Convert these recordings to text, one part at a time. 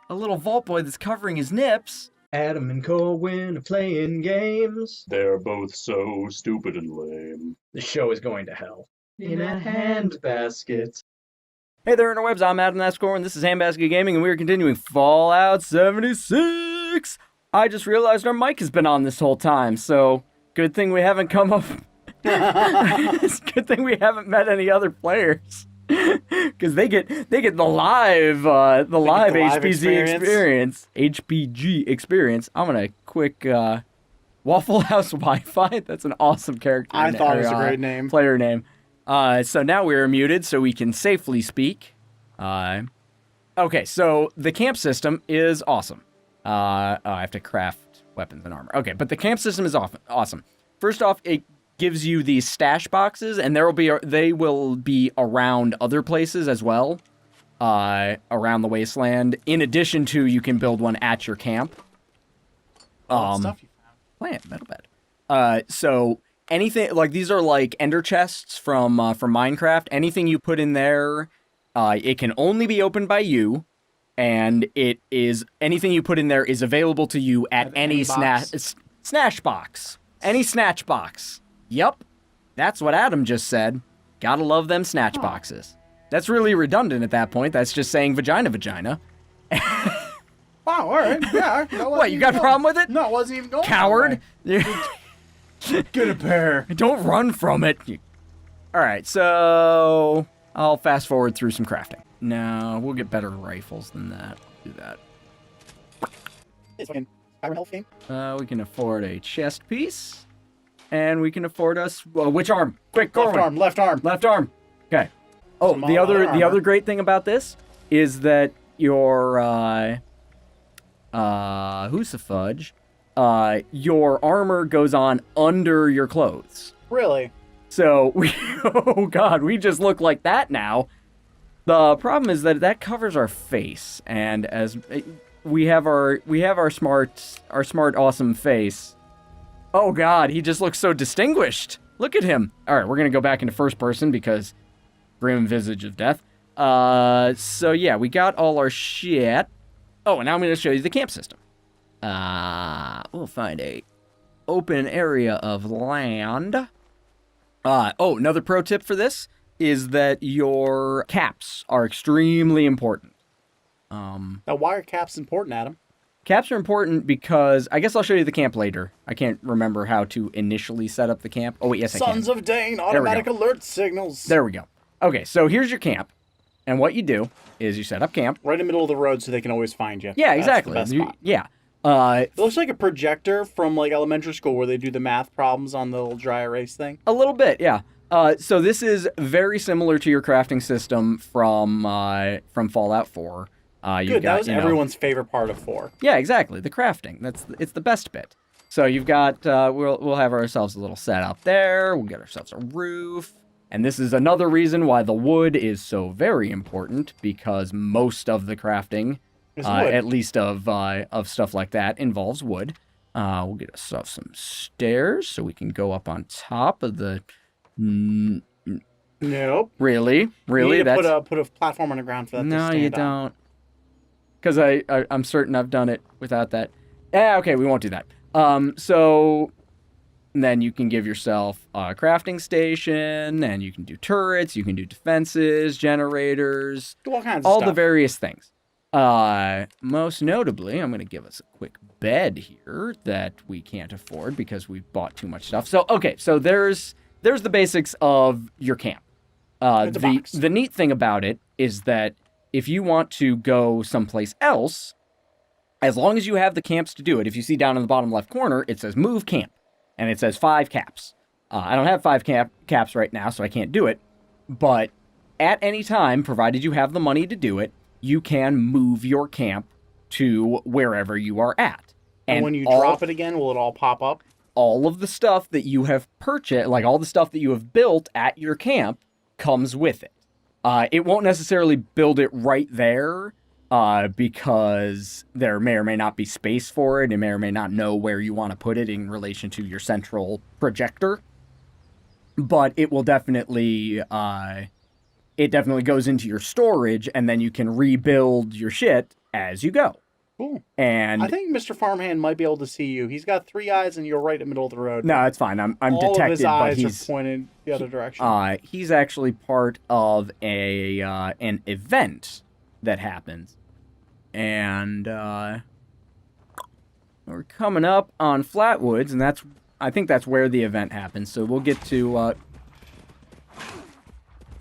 a little vault boy that's covering his nips. Adam and Corwin are playing games. They're both so stupid and lame. The show is going to hell. In a handbasket. Hey there, interwebs. I'm HandbasketCorwin. This is HandbasketGaming, and we are continuing Fallout 76. I just realized our mic has been on this whole time, so good thing we haven't come up. It's good thing we haven't met any other players, because they get the live HBG experience. HBG experience. I'm gonna quick Waffle House Wi-Fi. That's an awesome character. I thought it was a great name. Player name. So now we're muted, so we can safely speak. Okay, so the camp system is awesome. I have to craft weapons and armor. Okay, but the camp system is awesome. First off, it gives you these stash boxes, and they will be around other places as well, around the wasteland. In addition to, you can build one at your camp. Stuff you found. Plant metal bed. So anything like these are like ender chests from Minecraft. Anything you put in there, it can only be opened by you, and anything you put in there is available to you at any snatch box. Any snatch box. Yep, that's what Adam just said. Gotta love them snatch boxes. That's really redundant at that point. That's just saying vagina. Wow, all right. Yeah. What, you got a problem with it? No, it wasn't even going. Coward. Get a pair. Don't run from it. All right, so I'll fast forward through some crafting. No, we'll get better rifles than that. Do that. It's fucking Iron Health game. We can afford a chest piece. And we can afford us... Well, which arm? Quick, go Left arm. Left arm. Okay. Oh, the other great thing about this is that your... who's the fudge? Your armor goes on under your clothes. Really? So, oh god, we just look like that now. The problem is that covers our face, and as we have our smart, awesome face. Oh god, he just looks so distinguished. Look at him. All right, we're gonna go back into first person because grim visage of death. So yeah, we got all our shit. Oh, and now I'm gonna show you the camp system. We'll find a open area of land. Oh, another pro tip for this is that your caps are extremely important. Now, why are caps important, Adam? Caps are important because, I guess I'll show you the camp later. I can't remember how to initially set up the camp. Oh wait, yes I can. Sons of Dane, automatic alert signals. There we go. Okay, so here's your camp. And what you do is you set up camp. Right in the middle of the road so they can always find you. Yeah, exactly. That's the best spot. Yeah. It looks like a projector from like elementary school where they do the math problems on the little dry erase thing. A little bit, yeah. So this is very similar to your crafting system from Fallout 4. Good, that was everyone's favorite part of 4. Yeah, exactly. The crafting. It's the best bit. So you've got we'll have ourselves a little setup there. We'll get ourselves a roof. And this is another reason why the wood is so very important, because most of the crafting, at least of stuff like that, involves wood. We'll get ourselves some stairs so we can go up on top of the... Nope. Really? You need to put a platform on the ground for that to stand No, you on. don't. Because I'm certain I've done it without that. Okay, we won't do that. So then you can give yourself a crafting station, and you can do turrets, you can do defenses, generators, Do all kinds of all stuff. the various things. Most notably, I'm going to give us a quick bed here that we can't afford because we've bought too much stuff. So, okay, so there's the basics of your camp. It's a box. The neat thing about it is that if you want to go someplace else, as long as you have the camps to do it, if you see down in the bottom left corner, it says move camp, and it says 5 caps. I don't have 5 caps right now, so I can't do it, but at any time, provided you have the money to do it, you can move your camp to wherever you are at. And when you drop it again, will it all pop up? All of the stuff that you have purchased, like all the stuff that you have built at your camp, comes with it. It won't necessarily build it right there, because there may or may not be space for it. It may or may not know where you want to put it in relation to your central projector. But it will definitely, it definitely goes into your storage, and then you can rebuild your shit as you go. Cool. And I think Mr. Farmhand might be able to see you. He's got 3 eyes, and you're right in the middle of the road. no, it's fine. I'm All detected, of his but eyes he's are pointed the other direction. he's actually part of an event that happens, and we're coming up on Flatwoods, and I think that's where the event happens. So we'll get to.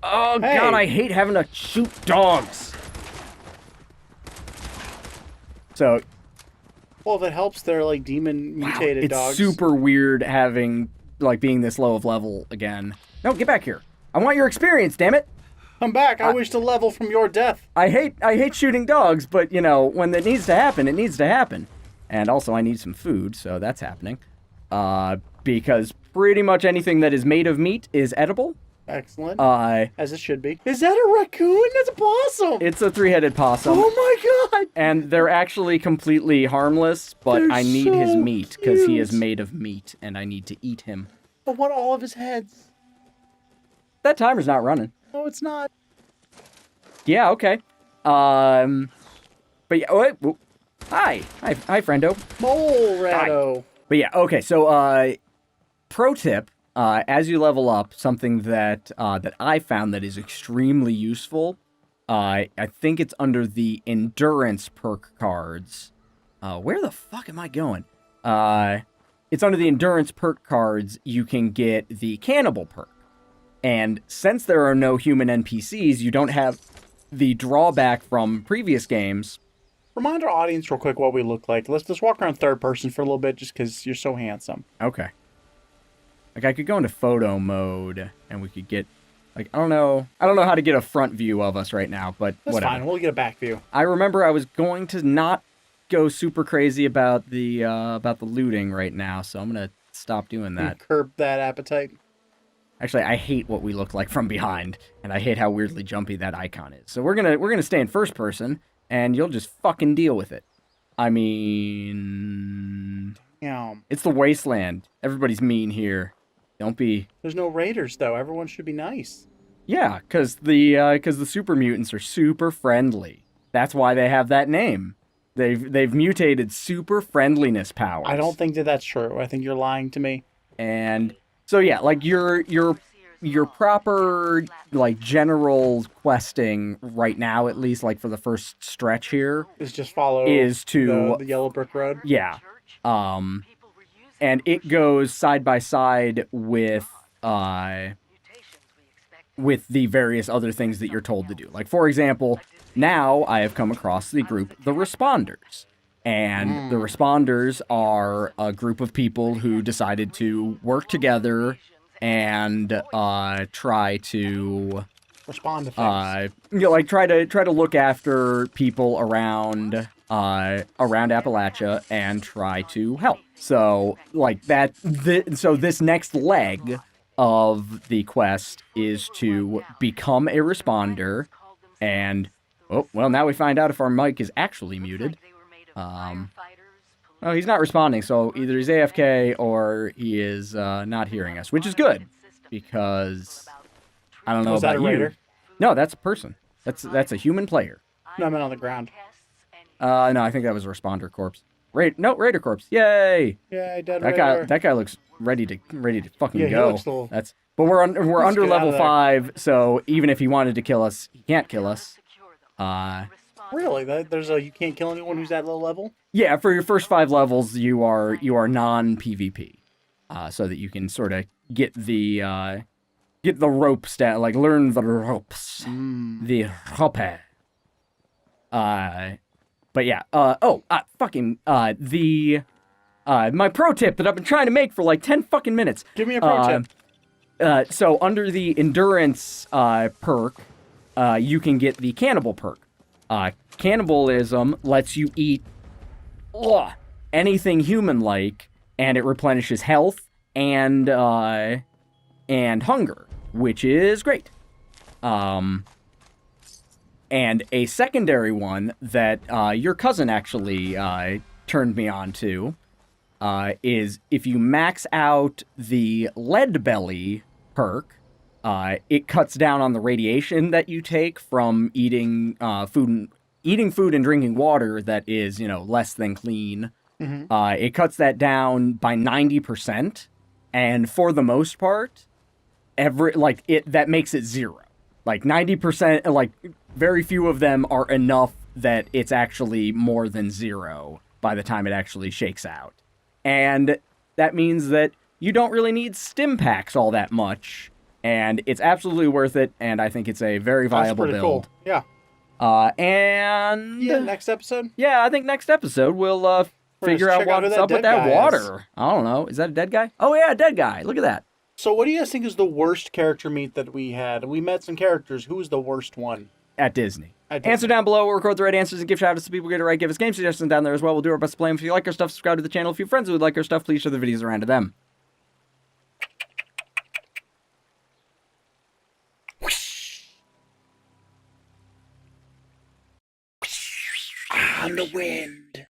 Oh Hey. God, I hate having to shoot dogs. So Well, if it helps, they're like demon mutated it's dogs. super weird having being this low of level again. No, get back here. I want your experience, damn it. Come back. I wish to level from your death. I hate shooting dogs, but when it needs to happen, it needs to happen. And also I need some food, so that's happening. Because pretty much anything that is made of meat is edible. Excellent. As it should be. Is that a raccoon? That's a possum. It's a 3-headed possum. Oh my god. And they're actually completely harmless, but They're I need his so meat because he is cute. made of meat and I need to eat him. I want all of his heads. That timer's not running. No, it's not. Yeah, okay. But yeah, whoa. Hi, friendo. Mole Rado. But yeah, okay. So, pro tip: as you level up, something that I found that is extremely useful. I think it's under the endurance perk cards. Where the fuck am I going? It's under the endurance perk cards. You can get the cannibal perk, and since there are no human NPCs, you don't have the drawback from previous games. Remind our audience real quick what we look like. Let's just walk around third person for a little bit just because you're so handsome. Okay. Like, I could go into photo mode, and we could get, I don't know how to get a front view of us right now, but That's whatever. fine. We'll get a back view. I remember I was going to not go super crazy about the looting right now, so I'm gonna stop doing that. Curb that appetite. Actually, I hate what we look like from behind, and I hate how weirdly jumpy that icon is. So we're gonna stay in first person, and you'll just fucking deal with it. I mean, Yeah. it's the wasteland. Everybody's mean here. Don't be. There's no raiders though. Everyone should be nice. Yeah, because the super mutants are super friendly. That's why they have that name. They've mutated super friendliness powers. I don't think that that's true. I think you're lying to me. And so yeah, like your proper like general questing right now, at least like for the first stretch here, Is just follow is to the yellow brick road. yeah, and it goes side by side with the various other things that you're told to do. Like, for example, now I have come across the group The Responders. And the Responders are a group of people who decided to work together and try to Respond to things. like try to look after people around Appalachia and try to help. So like that. So this next leg of the quest is to become a responder, and oh well, now we find out if our mic is actually muted. Oh, he's not responding, so either he's AFK or he is not hearing us, which is good because I don't know Was that about a you. raider? No, that's a person. That's a human player. No, I meant on the ground. No, I think that was a responder corpse. Raider corpse. Yay! Yeah, dead That raider. guy looks ready to fucking Yeah, he go. looks little- That's but we're under Let's get out level of there. 5, so even if he wanted to kill us, he can't kill us. Really? There's a you can't kill anyone who's at low level? Yeah, for your first 5 levels, you are non PvP, so that you can sort of get the rope stat, like learn the ropes, the rope. But yeah, my pro tip that I've been trying to make for like 10 fucking minutes. Give me a pro tip. So under the endurance perk, you can get the cannibal perk. Cannibalism lets you eat anything human-like, and it replenishes health and hunger, which is great. And a secondary one that your cousin actually turned me on to is if you max out the lead belly perk, it cuts down on the radiation that you take from eating food eating food and drinking water that is, less than clean. Mhm. It cuts that down by 90%, and for the most part, that makes it 0. Like 90%, like very few of them are enough that it's actually more than 0 by the time it actually shakes out. And that means that you don't really need stim packs all that much, and it's absolutely worth it, and I think it's a very viable That's pretty build. cool. Yeah. And Yeah, next episode? yeah, I think next episode we'll We're figure gonna out check out who what's that up with dead that guy is. water. I don't know. Is that a dead guy? Oh yeah, dead guy. Look at that. So what do you guys think is the worst character meet that we had? We met some characters. Who was the worst one? At Disney. At Disney. Answer down below. We'll record the right answers and give shout outs to people who get it right. Give us game suggestions down there as well. We'll do our best to play them. If you like our stuff, subscribe to the channel. If you have friends who would like our stuff, please share the videos around to them. On the wind.